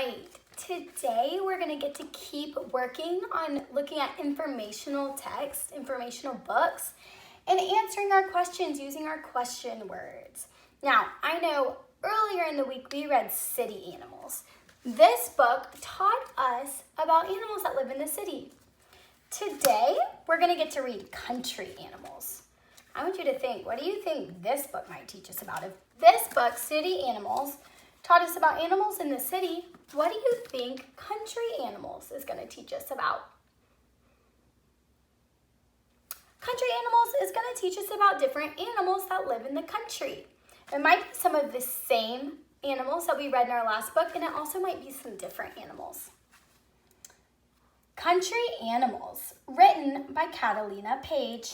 right, today we're going to get to keep working on looking at informational text, informational books, and answering our questions using our question words. Now, I know earlier in the week we read city animals. This book taught us about animals that live in the city. Today, we're going to get to read country animals. I want you to think, what do you think this book might teach us about? If this book, City Animals, taught us about animals in the city, what do you think country animals is going to teach us about? Country animals is going to teach us about different animals that live in the country. It might be some of the same animals that we read in our last book, and it also might be some different animals. Country Animals, written by Catalina Page.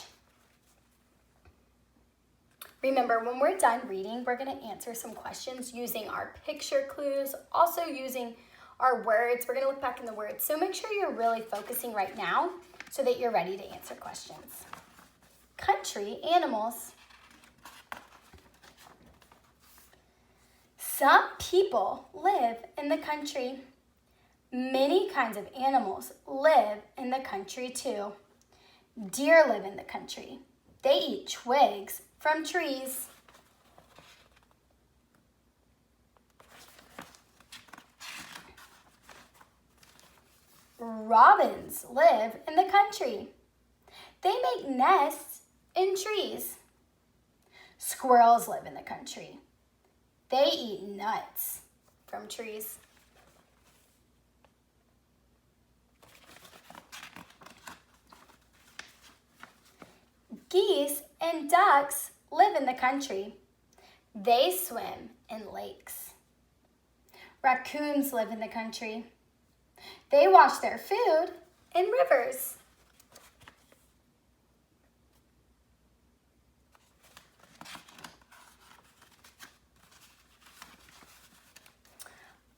Remember, when we're done reading, we're going to answer some questions using our picture clues, also using our words. We're going to look back in the words. So make sure you're really focusing right now so that you're ready to answer questions. Country Animals. Some people live in the country. Many kinds of animals live in the country too. Deer live in the country. They eat twigs from trees. Robins live in the country. They make nests in trees. Squirrels live in the country. They eat nuts from trees. Geese and ducks live in the country. They swim in lakes. Raccoons live in the country. They wash their food in rivers.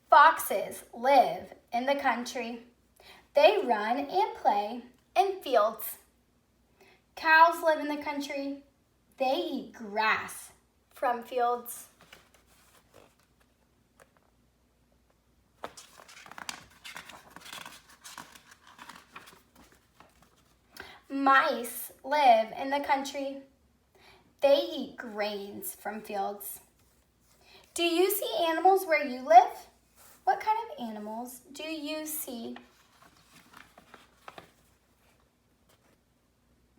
Foxes live in the country. They run and play in fields. Cows live in the country. They eat grass from fields. Mice live in the country. They eat grains from fields. Do you see animals where you live? What kind of animals do you see?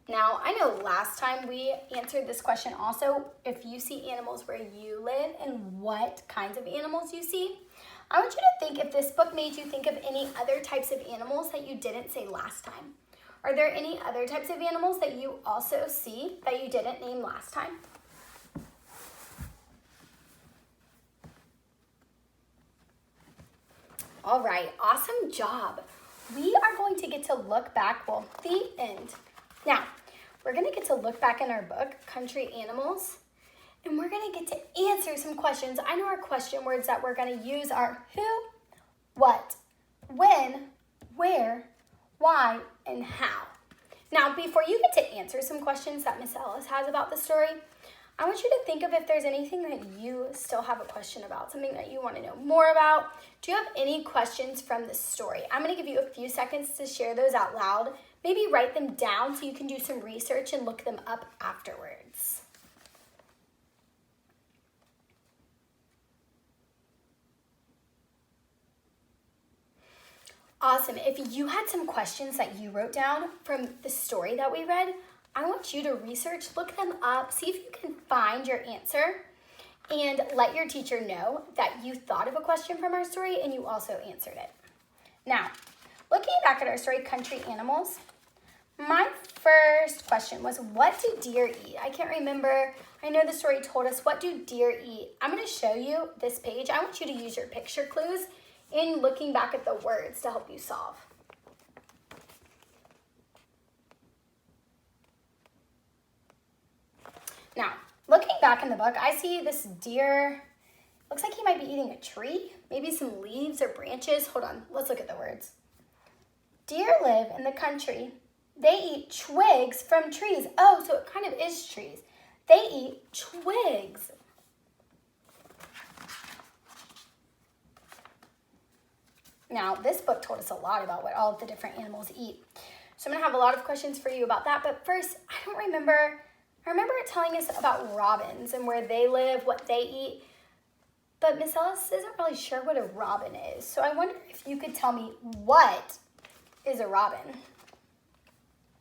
Now, I know last time we answered this question also, if you see animals where you live and what kinds of animals you see. I want you to think if this book made you think of any other types of animals that you didn't say last time. Are there any other types of animals that you also see that you didn't name last time? All right, awesome job. We are going to get to look back, well, the end. Now, we're going to get to look back in our book, Country Animals, and we're going to get to answer some questions. I know our question words that we're going to use are who, what, when, where, why, and how. Now, before you get to answer some questions that Miss Ellis has about the story, I want you to think of if there's anything that you still have a question about, something that you want to know more about. Do you have any questions from the story? I'm going to give you a few seconds to share those out loud. Maybe write them down so you can do some research and look them up afterwards. Awesome. If you had some questions that you wrote down from the story that we read, I want you to research, look them up, see if you can find your answer, and let your teacher know that you thought of a question from our story and you also answered it. Now, looking back at our story, Country Animals, my first question was, what do deer eat? I can't remember. I know the story told us, what do deer eat? I'm going to show you this page. I want you to use your picture clues in looking back at the words to help you solve. Now, looking back in the book, I see this deer. Looks like he might be eating a tree, maybe some leaves or branches. Hold on, let's look at the words. Deer live in the country. They eat twigs from trees. Oh, so it kind of is trees. They eat twigs. Now, this book told us a lot about what all of the different animals eat. So I'm gonna have a lot of questions for you about that, but first, I remember it telling us about robins and where they live, what they eat, but Miss Ellis isn't really sure what a robin is. So I wonder if you could tell me, what is a robin?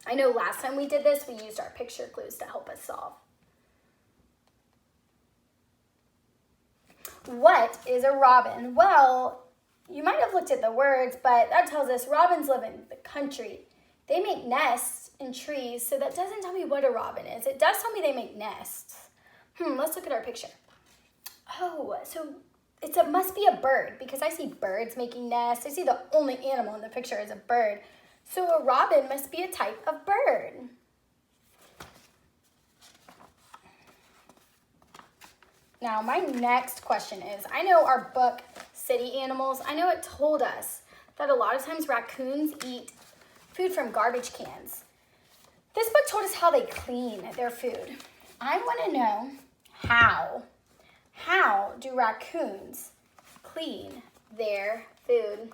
I know last time we did this, we used our picture clues to help us solve. What is a robin? Well, you might have looked at the words, but that tells us robins live in the country. They make nests in trees, so that doesn't tell me what a robin is. It does tell me they make nests. Let's look at our picture. Oh, so it must be a bird because I see birds making nests. I see the only animal in the picture is a bird. So a robin must be a type of bird. Now, my next question is, I know our book, City Animals, I know it told us that a lot of times raccoons eat food from garbage cans. This book told us how they clean their food. I want to know how. How do raccoons clean their food?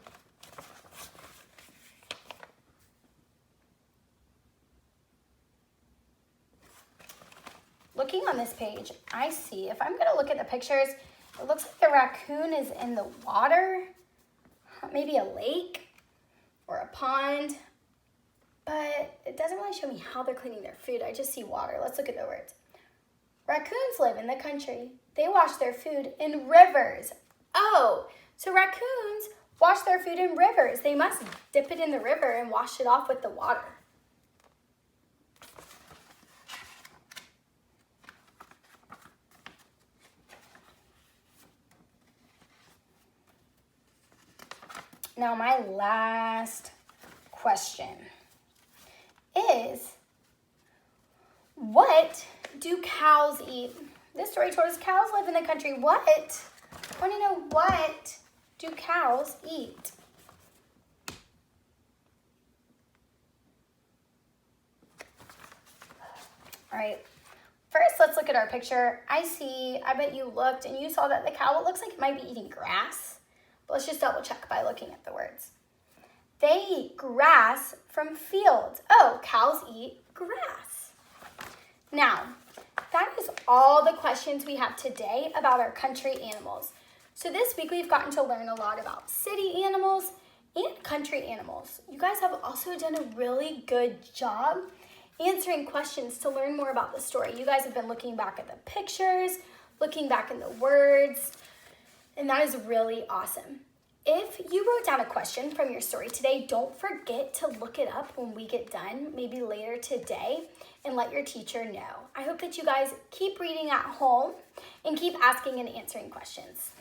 Looking on this page, I see, if I'm going to look at the pictures, it looks like the raccoon is in the water, maybe a lake or a pond, but it doesn't really show me how they're cleaning their food. I just see water. Let's look at the words. Raccoons live in the country. They wash their food in rivers. Oh, so raccoons wash their food in rivers. They must dip it in the river and wash it off with the water. Now, my last question is, what do cows eat? This story told us cows live in the country. What? I want to know, what do cows eat? All right, first let's look at our picture. I bet you looked and you saw that the cow, it looks like it might be eating grass. But let's just double check by looking at the words. They eat grass from fields. Oh, cows eat grass. Now, that is all the questions we have today about our country animals. So this week we've gotten to learn a lot about city animals and country animals. You guys have also done a really good job answering questions to learn more about the story. You guys have been looking back at the pictures, looking back in the words, and that is really awesome. If you wrote down a question from your story today, don't forget to look it up when we get done, maybe later today, and let your teacher know. I hope that you guys keep reading at home and keep asking and answering questions.